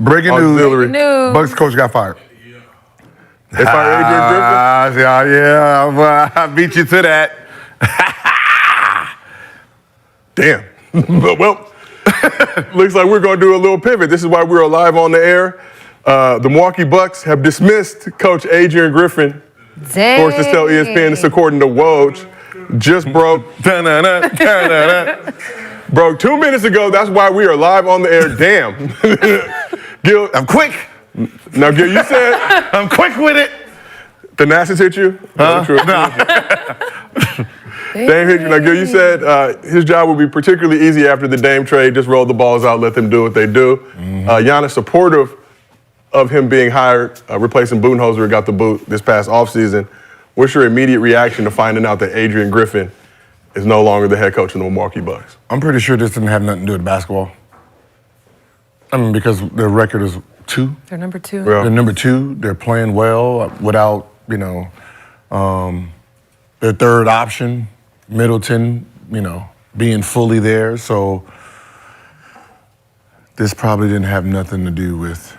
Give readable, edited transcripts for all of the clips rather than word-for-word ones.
Breaking auxiliary. news. Bucks coach got fired. They fired Adrian Griffin? Yeah, I beat you to that. Damn. Well, looks like we're going to do a little pivot. This is why we're live on the air. The Milwaukee Bucks have dismissed Coach Adrian Griffin. Dang. Sources tell ESPN this according to Woj. Just broke. Broke 2 minutes ago. That's why we are live on the air. Damn. Gil, I'm quick. Now, Gil, you said I'm quick with it. the Nassas hit you? Huh? Dame hit you. Now, Gil, you said his job would be particularly easy after the Dame trade. Just roll the balls out, let them do what they do. Giannis supportive of him being hired, replacing Budenholzer, got the boot this past offseason. What's your immediate reaction to finding out that Adrian Griffin is no longer the head coach of the Milwaukee Bucks? I'm pretty sure this didn't have nothing to do with basketball. I mean, because their record is 2. They're number 2. Yeah. They're number 2. They're playing well without, their third option, Middleton, being fully there. So this probably didn't have nothing to do with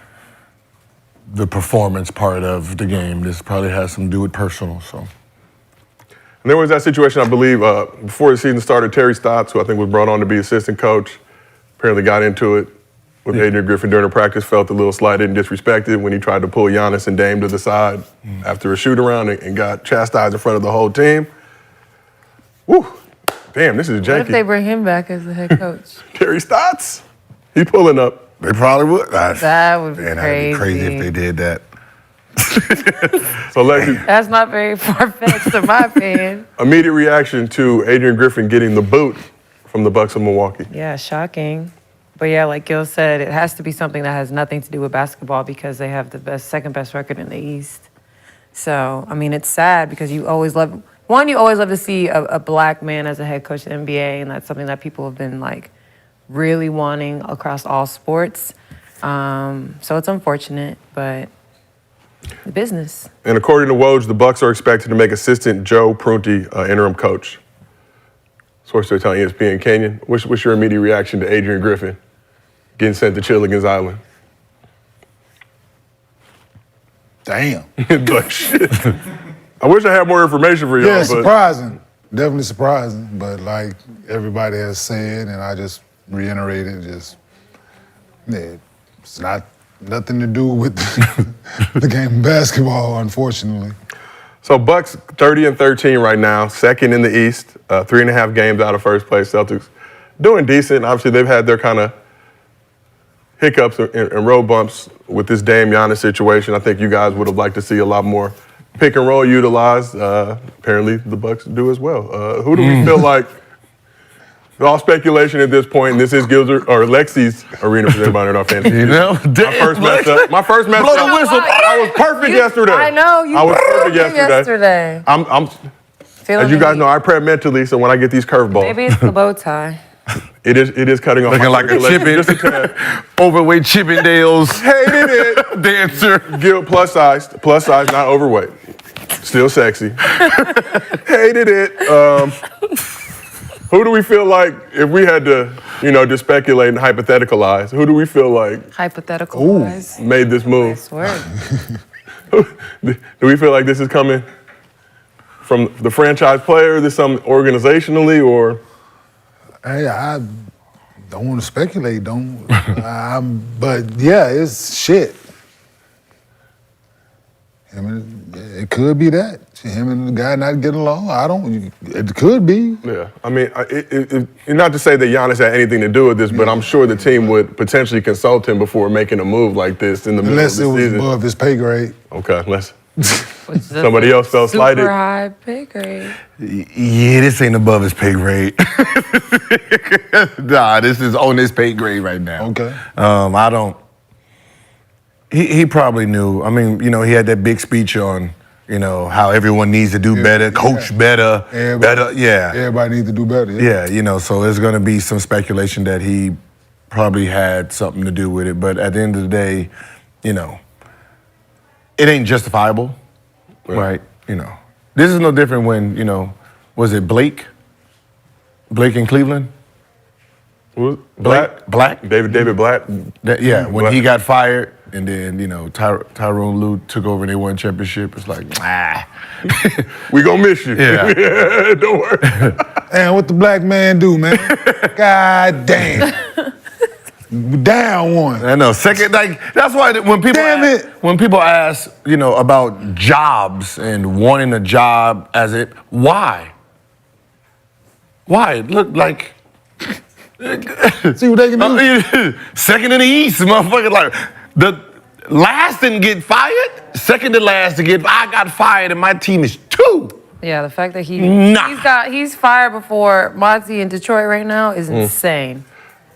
the performance part of the game. This probably has something to do with personal. So. And there was that situation, I believe, before the season started, Terry Stotts, who I think was brought on to be assistant coach, apparently got into it with Adrian Griffin during the practice, felt a little slighted and disrespected when he tried to pull Giannis and Dame to the side after a shoot-around and got chastised in front of the whole team. Woo! Damn, this is janky. What if they bring him back as the head coach? Terry Stotts? He pulling up. They probably would. That would be crazy. That'd be crazy if they did that. So, Lexi, That's not very far-fetched in my opinion. immediate reaction to Adrian Griffin getting the boot from the Bucks of Milwaukee. Yeah, shocking. But yeah, like Gil said, it has to be something that has nothing to do with basketball because they have the second best record in the East. So, I mean, it's sad because you always love to see a black man as a head coach in the NBA, and that's something that people have been really wanting across all sports. So it's unfortunate, but the business. And according to Woj, the Bucks are expected to make assistant Joe Prunty interim coach. Sources are telling ESPN Canyon. What's your immediate reaction to Adrian Griffin getting sent to Chilligan's Island? Damn. Like, shit. I wish I had more information for y'all. Yeah, but surprising. Definitely surprising. But like everybody has said, and I just reiterated, it's nothing to do with the game of basketball, unfortunately. So Bucks 30-13 right now, second in the East, 3.5 games out of first place. Celtics doing decent. Obviously, they've had their kind of hiccups and road bumps with this Dame Giannis situation. I think you guys would have liked to see a lot more pick and roll utilized. Apparently, the Bucks do as well. Who do we feel like? All speculation at this point, and this is Gilbert or Lexi's arena for everybody in our fantasy. My first mess up. Blow the whistle. I was perfect yesterday. I know. I was perfect yesterday. I'm as you guys know, I prep mentally, so when I get these curveballs. Maybe it's the bow tie. It is cutting off. Looking like a Chippin, overweight Chippendales Hated it. dancer. Gil, plus size, not overweight. Still sexy. Hated it. Who do we feel like, if we had to, just speculate and hypotheticalize, who do we feel like Hypothetical-wise. made this move? Nice word. Do we feel like this is coming from the franchise player, this something organizationally, or? Hey, I don't want to speculate, but yeah, it's shit. It could be that. Him and the guy not getting along. It could be. Yeah, I mean, not to say that Giannis had anything to do with this, but I'm sure the team would potentially consult him before making a move like this in the middle of the season. Unless it was above his pay grade. Okay, unless somebody else felt slighted. Super high pay grade. Yeah, this ain't above his pay grade. Nah, this is on his pay grade right now. Okay. I don't. He probably knew. I mean, he had that big speech on, how everyone needs to do better, coach better, better. Yeah. Everybody needs to do better. Yeah, so there's going to be some speculation that he probably had something to do with it. But at the end of the day, it ain't justifiable, right? This is no different when, was it Blake? Blake in Cleveland? Black? David Black. When Black. he got fired, and then Tyrone Lue took over and they won championship. It's like, We gonna miss you. Yeah. Don't worry. And what the black man do, man? God damn. Down one. I know. Second, that's why when people ask, about jobs and wanting a job why? Why? It looked like See what they can do? second in the East, motherfucker. Like the last didn't get fired, second to last to get. I got fired, and my team is 2. Yeah, the fact that Nah. he's fired before Monty in Detroit right now is insane.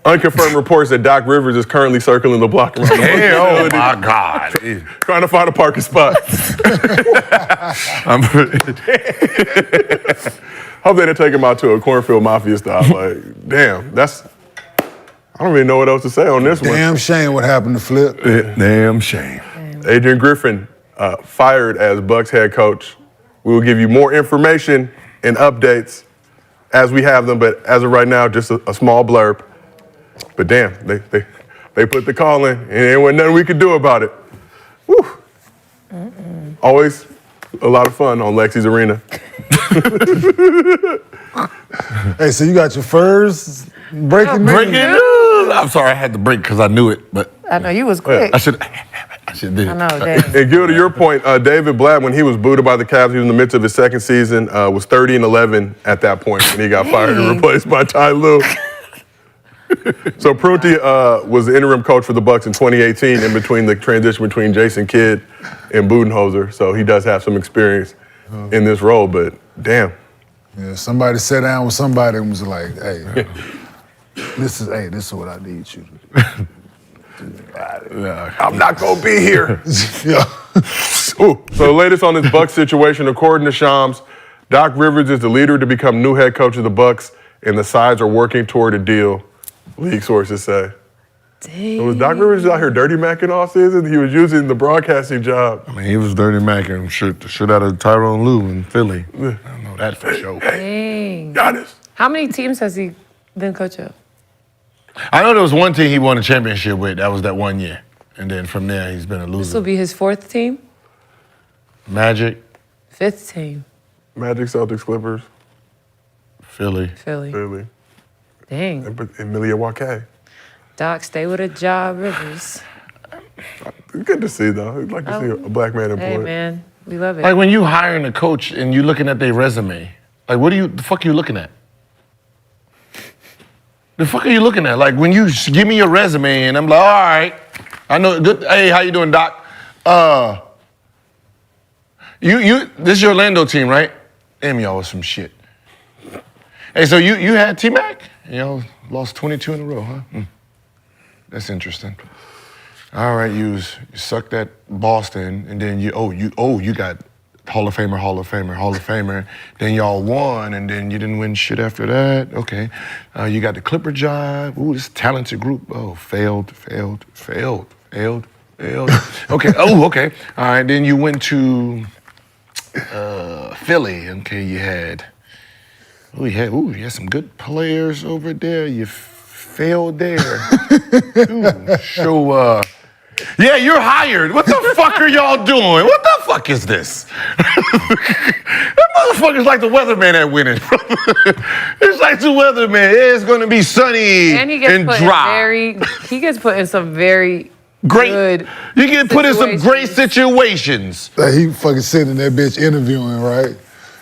Unconfirmed reports that Doc Rivers is currently circling the block around the Hey, oh facility, my God! trying to find a parking spot. Hope they didn't take him out to a cornfield mafia style. Like, damn, I don't even know what else to say on this one. Damn shame what happened to Flip. Damn shame. Adrian Griffin fired as Bucks head coach. We will give you more information and updates as we have them, but as of right now, just a small blurb. But damn, they put the call in, and there wasn't nothing we could do about it. Woo. Always a lot of fun on Lexi's Arena. Hey, so you got your first breaking news. I'm sorry, I had to break because I knew it, but I know you was quick. I should did. I know, Dave. And Gil, to your point, David Blatt, when he was booted by the Cavs, he was in the midst of his second season, was 30-11 at that point when he got fired and replaced by Ty Lue. So Prunty was the interim coach for the Bucks in 2018 in between the transition between Jason Kidd and Budenholzer. So he does have some experience in this role, but damn. Yeah, somebody sat down with somebody and was like, hey, this is what I need you to do. I'm not going to be here. Yeah. Ooh. So the latest on this Bucks situation, according to Shams, Doc Rivers is the leader to become new head coach of the Bucks, and the sides are working toward a deal, league sources say. Dang. So was Doc Rivers out here dirty macking all season? He was using the broadcasting job. I mean, he was dirty macking shit out of Tyrone Lue in Philly. I know that for sure. Dang. Giannis. How many teams has he been coach of? I know there was one team he won a championship with. That was that one year. And then from there, he's been a loser. This will be his 4th team? Magic, 5th team. Magic, Celtics, Clippers, Philly. Philly, Dang. and Milwaukee. Doc, stay with a job, Rivers. Good to see, though. I'd like to see a black man employed. Hey, man. We love it. like when you hiring a coach and you looking at their resume, like the fuck are you looking at? The fuck are you looking at? Like when you give me your resume and I'm like, all right, I know, good. Hey, how you doing, Doc? This is your Orlando team, right? Damn, y'all was some shit. Hey, so you had T-Mac? Lost 22 in a row, huh? That's interesting. All right, you sucked at Boston, and then you got Hall of Famer. Then y'all won, and then you didn't win shit after that. Okay, you got the Clipper job. Ooh, this talented group. Oh, failed. Okay. Oh, okay. All right. Then you went to Philly. Okay, you had some good players over there. You failed there. Yeah, you're hired. What the fuck are y'all doing? What the fuck is this? That motherfucker's like the weatherman at winning. It's like the weatherman. It's gonna be sunny And he gets put dry. he gets put in some very Great. good You get put in some great situations. situations. Like he fucking sitting in that bitch interviewing, right?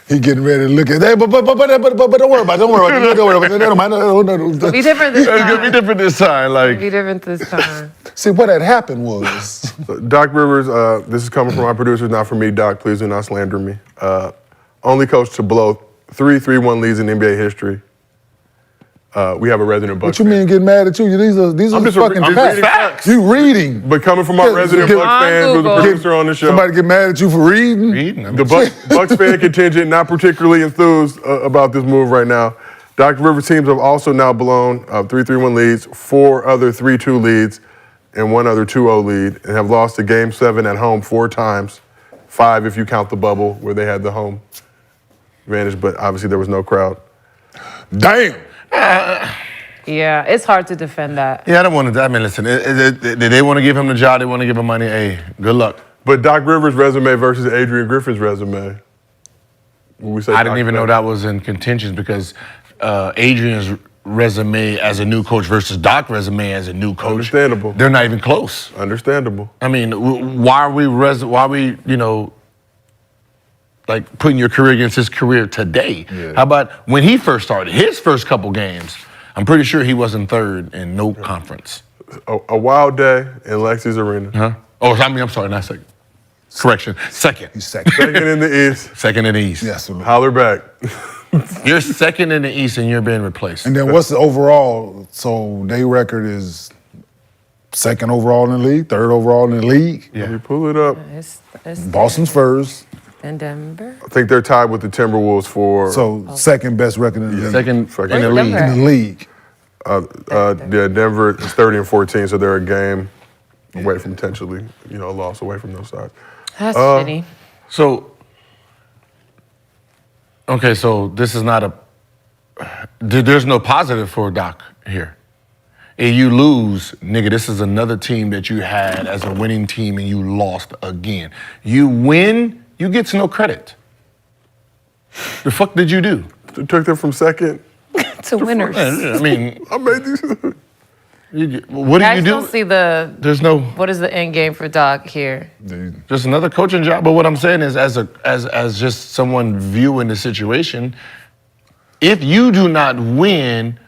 He getting ready to look at that, but don't worry about it. Don't worry about it. It'll be different this It's gonna be time. different this time. It'll be different this time. See, what had happened was, Doc Rivers, this is coming from our producers, not from me, Doc. Please do not slander me. Only coach to blow 3 3-1 leads in NBA history. We have a resident Bucks what you mean getting mad at you? These are I'm just fucking reading facts. facts. You reading. But coming from our resident Get- Bucks fan, who's a Google. producer on the show, Somebody get mad at you for reading? the Bucks fan contingent not particularly enthused about this move right now. Doc Rivers teams have also now blown 3 3-1 leads, 4 other 3-2 leads, and 1 other 2-0 lead, and have lost to Game 7 at home 4 times, 5 if you count the bubble where they had the home advantage, but obviously there was no crowd. Damn. Yeah, it's hard to defend that. Yeah, I don't want to. I mean, listen, they want to give him the job. They want to give him money. Hey, good luck. But Doc Rivers' resume versus Adrian Griffin's resume. When we say I didn't even know that was in contention because Adrian's resume as a new coach versus Doc's resume as a new coach. Understandable. They're not even close. Understandable. I mean, why are we like putting your career against his career today? Yeah. How about when he first started, his first couple games, I'm pretty sure he wasn't third in no conference. A wild day in Lexi's Arena. Huh? Oh, I'm sorry, not second. Correction, second. He's second. Second in the East. Second in the East. Yes, absolutely. Holler back. You're second in the East and you're being replaced. And then what's the overall? So their record is second overall in the league, third overall in the league. Let me pull it up. It's Boston's first. in Denver. I think they're tied with the Timberwolves for So second best record in the league. Second in the Where's league. Denver? In the league. yeah, Denver is 30-14, so they're a game away from potentially, a loss away from those sides. That's shitty. So, okay, so this is not there's no positive for Doc here. If you lose, nigga, this is another team that you had as a winning team and you lost again. You win, you get no credit. The fuck did you do? Took them from second. To winners. I mean, I made these. what I do you still do? see the, There's no, what is the end game for Doc here? just another coaching job. But what I'm saying is, as just someone viewing the situation, if you do not win,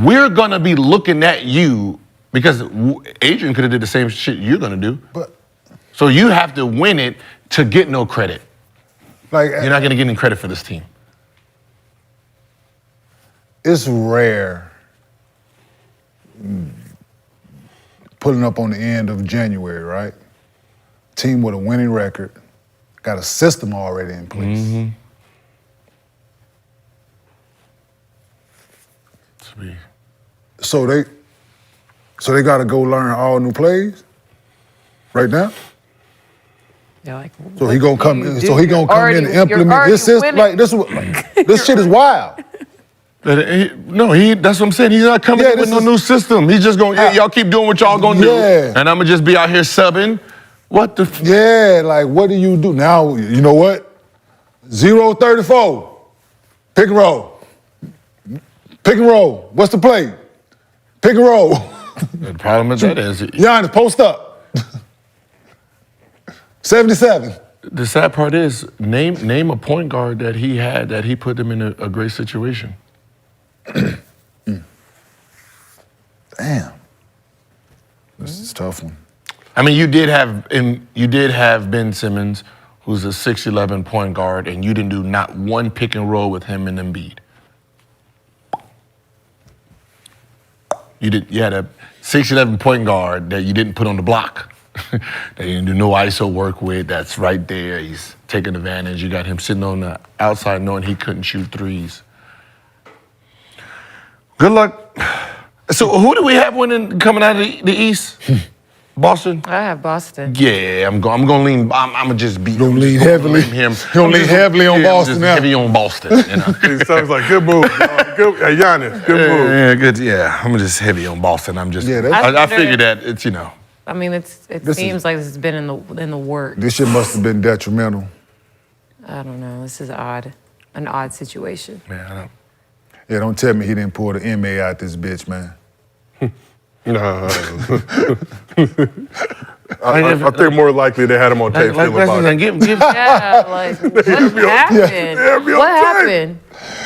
we're gonna be looking at you because Adrian could have did the same shit you're gonna do. But So you have to win it to get no credit. like You're not gonna get any credit for this team. it's rare pulling up on the end of January, right? Team with a winning record, got a system already in place. So they got to go learn all new plays right now. You're like, So he gonna come in. So he gonna come in and you're implement already this system. winning. Like this shit is wild. That's what I'm saying. He's not coming Yeah, in with this no is- new system. He's just going, y'all keep doing what y'all gonna do. Yeah. And I'm gonna just be out here subbing. What the f- Yeah, like what do you do now? You know what? 0-34. Pick and roll. Pick and roll. What's the play? Pick and roll. The problem with that is, Giannis, post up. 77. the sad part is, name a point guard that he had that he put him in a great situation. Damn. This is a tough one. I mean, you did have Ben Simmons, who's a 6'11" point guard, and you didn't do not one pick and roll with him and Embiid. You had a 6'11" point guard that you didn't put on the block. That you didn't do no ISO work with. That's right there. He's taking advantage. You got him sitting on the outside knowing he couldn't shoot threes. Good luck. So who do we have winning coming out of the East? Boston? I have Boston. Yeah, I'm gonna lean. I'm gonna just be. Gonna lean heavily. Him. Gonna lean heavily on Boston just now. Heavy on Boston. You know? It sounds like good move. Good, hey, Giannis, good move. Yeah, good. Yeah, I'm just heavy on Boston. I'm just. Yeah, that's- I figured that it's I mean, it This seems like this has been in the works. This shit must have been detrimental. I don't know. This is an odd situation. Man, I don't. Yeah, don't tell me he didn't pull the MA out this bitch, man. Nah. I think more likely they had him on tape. Like, feeling about it. give. Yeah, like what happened? Yeah, be on What tape. happened?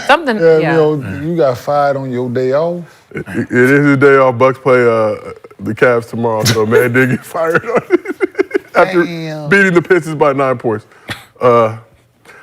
Something. Yeah, Yeah. you got fired on your day off. It is his day off. Bucks play the Cavs tomorrow, so man did get fired on it after Damn. beating the Pistons by 9 points.